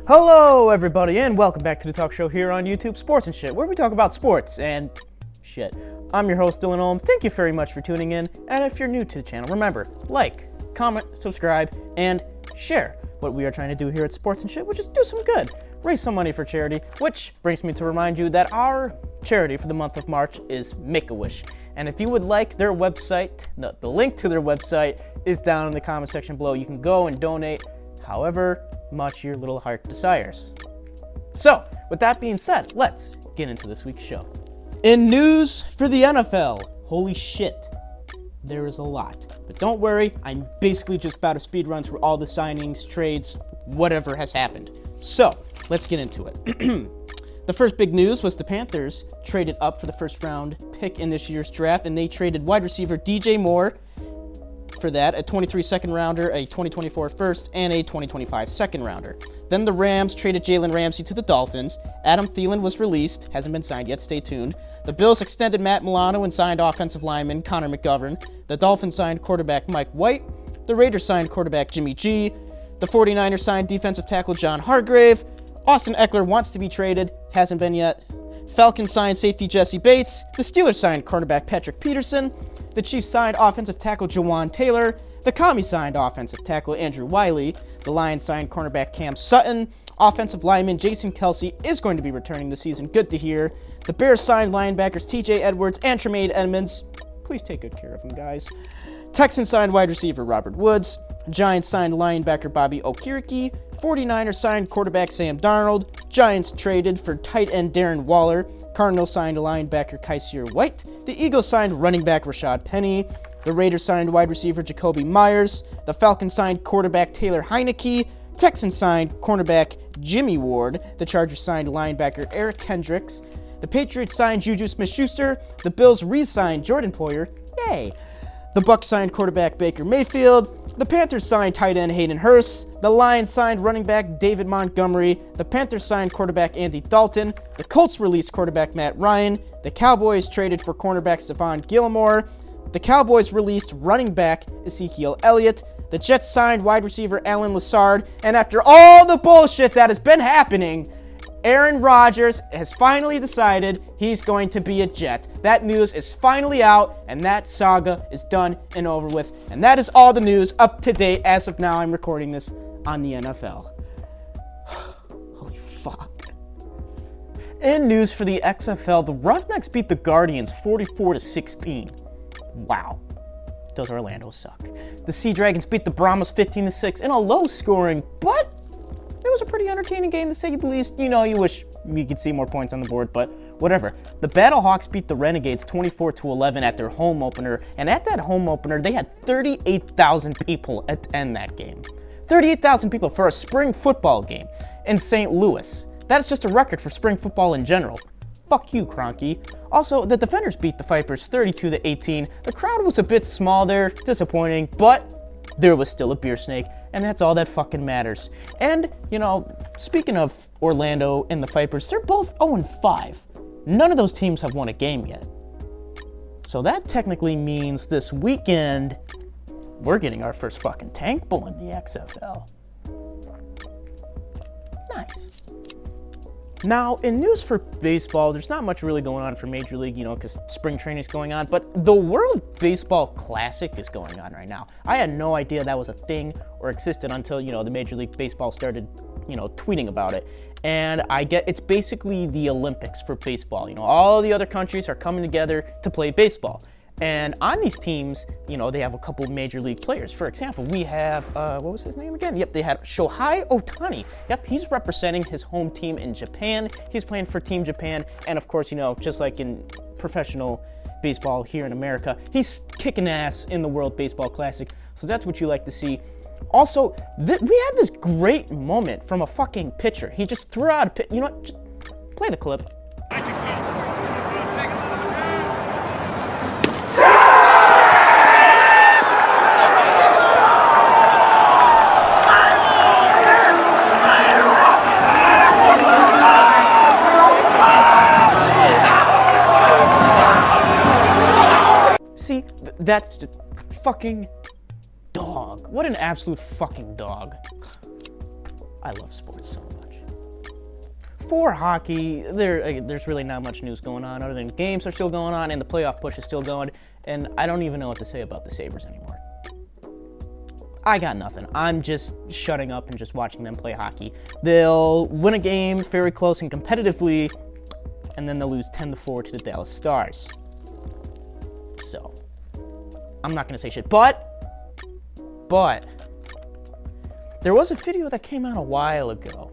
Hello, everybody, and welcome back to the talk show here on YouTube, Sports&Sh, where we talk about sports and shit. I'm your host, Dylan Ohm. Thank you very much for tuning in, and if you're new to the channel, remember, like, comment, subscribe, and share what we are trying to do here at Sports&Sh, which is do some good, raise some money for charity, which brings me to remind you that our charity for the month of March is Make-A-Wish. And if you would like their website, the link to their website is down in the comment section below. You can go and donate however much your little heart desires. So, with that being said, let's get into this week's show. In news for the NFL, holy shit, there is a lot. But don't worry, I'm basically just about to speed run through all the signings, trades, whatever has happened. So, let's get into it. The first big news was the Panthers traded up for the first round pick in this year's draft, and they traded wide receiver DJ Moore for that, a 23 second rounder, a 2024 first, and a 2025 second rounder. Then the Rams traded Jalen Ramsey to the Dolphins. Adam Thielen was released, hasn't been signed yet, stay tuned. The Bills extended Matt Milano and signed offensive lineman Connor McGovern. The Dolphins signed quarterback Mike White. The Raiders signed quarterback Jimmy G. The 49ers signed defensive tackle John Hargrave. Austin Eckler wants to be traded, hasn't been yet. Falcons signed safety Jesse Bates. The Steelers signed cornerback Patrick Peterson. The Chiefs signed offensive tackle Jawan Taylor. The Commies signed offensive tackle Andrew Wiley. The Lions signed cornerback Cam Sutton. Offensive lineman Jason Kelsey is going to be returning this season. Good to hear. The Bears signed linebackers TJ Edwards and Tremaine Edmonds. Please take good care of them, guys. Texans signed wide receiver Robert Woods. Giants signed linebacker Bobby Okereke. 49ers signed quarterback Sam Darnold. Giants traded for tight end Darren Waller. Cardinals signed linebacker Kysir White. The Eagles signed running back Rashad Penny. The Raiders signed wide receiver Jacoby Myers. The Falcons signed quarterback Taylor Heineke. Texans signed cornerback Jimmy Ward. The Chargers signed linebacker Eric Kendricks. The Patriots signed Juju Smith-Schuster. The Bills re-signed Jordan Poyer. Yay! The Bucs signed quarterback Baker Mayfield. The Panthers signed tight end Hayden Hurst. The Lions signed running back David Montgomery. The Panthers signed quarterback Andy Dalton. The Colts released quarterback Matt Ryan. The Cowboys traded for cornerback Stephon Gilmore. The Cowboys released running back Ezekiel Elliott. The Jets signed wide receiver Alan Lazard. And after all the bullshit that has been happening, Aaron Rodgers has finally decided he's going to be a Jet. That news is finally out, and that saga is done and over with. And that is all the news up to date as of now. I'm recording this on the NFL. Holy fuck. In news for the XFL, the Roughnecks beat the Guardians 44-16. Wow. Does Orlando suck? The Sea Dragons beat the Brahmas 15-6 in a low-scoring, but it was a pretty entertaining game, to say the least. You know, you wish you could see more points on the board, but whatever. The Battlehawks beat the Renegades 24-11 at their home opener, and at that home opener, they had 38,000 people attend that game. 38,000 people for a spring football game in St. Louis. That's just a record for spring football in general. Fuck you, Kroenke. Also, the Defenders beat the Vipers 32-18. The crowd was a bit small there, disappointing, but there was still a beer snake, and that's all that fucking matters. And, you know, speaking of Orlando and the Vipers, they're both 0-5. None of those teams have won a game yet. So that technically means this weekend, we're getting our first fucking tank bull in the XFL. Nice. Now, in news for baseball, there's not much really going on for Major League, you know, because spring training is going on, but the World Baseball Classic is going on right now. I had no idea that was a thing or existed until, you know, the Major League Baseball started, you know, tweeting about it. And it's basically the Olympics for baseball. You know, all the other countries are coming together to play baseball. And on these teams, you know, they have a couple of major league players. For example, we have, what was his name again? Yep, they had Shohei Ohtani. Yep, he's representing his home team in Japan. He's playing for Team Japan. And of course, you know, just like in professional baseball here in America, he's kicking ass in the World Baseball Classic. So that's what you like to see. Also, we had this great moment from a fucking pitcher. He just threw out a pitch. You know what? Just play the clip. See, that's just fucking dog. What an absolute fucking dog. I love sports so much. for hockey, there's really not much news going on other than games are still going on and the playoff push is still going, and I don't even know what to say about the Sabres anymore. I got nothing. I'm just shutting up and just watching them play hockey. They'll win a game very close and competitively, and then they'll lose 10-4 to the Dallas Stars. So, I'm not going to say shit. But, there was a video that came out a while ago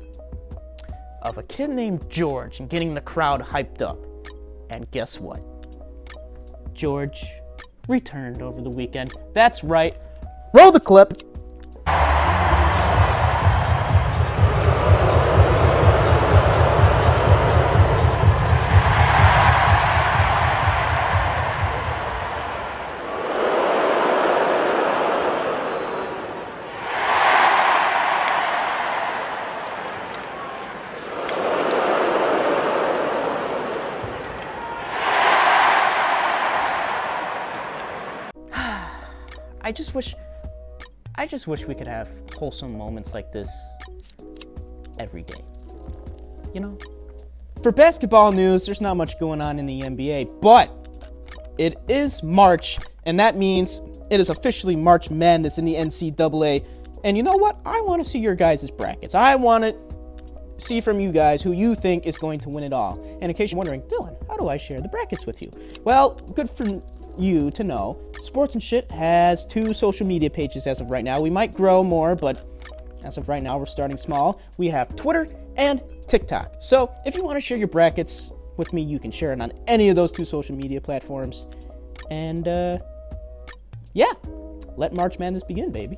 of a kid named George and getting the crowd hyped up. And guess what? George returned over the weekend. That's right. Roll the clip. I just wish we could have wholesome moments like this every day. You know? For basketball news, there's not much going on in the NBA, but it is March, and that means it is officially March Madness in the NCAA. And you know what? I want to see your guys' brackets. I want to see from you guys who you think is going to win it all. And in case you're wondering, Dylan, how do I share the brackets with you? Well, good for you to know, Sports&Sh has 2 social media pages as of right now. We might grow more, but as of right now, we're starting small. We have Twitter and TikTok. So if you want to share your brackets with me, you can share it on any of those 2 social media platforms. And yeah, let March Madness begin, baby.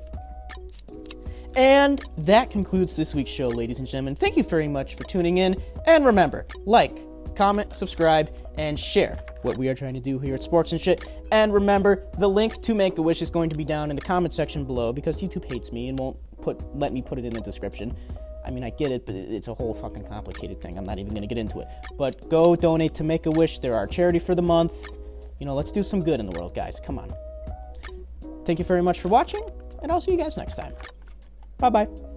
And that concludes this week's show, ladies and gentlemen. Thank you very much for tuning in. And remember, like, comment, subscribe, and share what we are trying to do here at Sports&Sh. And remember, the link to Make-A-Wish is going to be down in the comment section below because YouTube hates me and won't let me put it in the description. I mean, I get it, but it's a whole fucking complicated thing. I'm not even going to get into it. But go donate to Make-A-Wish. They're our charity for the month. You know, let's do some good in the world, guys. Come on. Thank you very much for watching, and I'll see you guys next time. Bye-bye.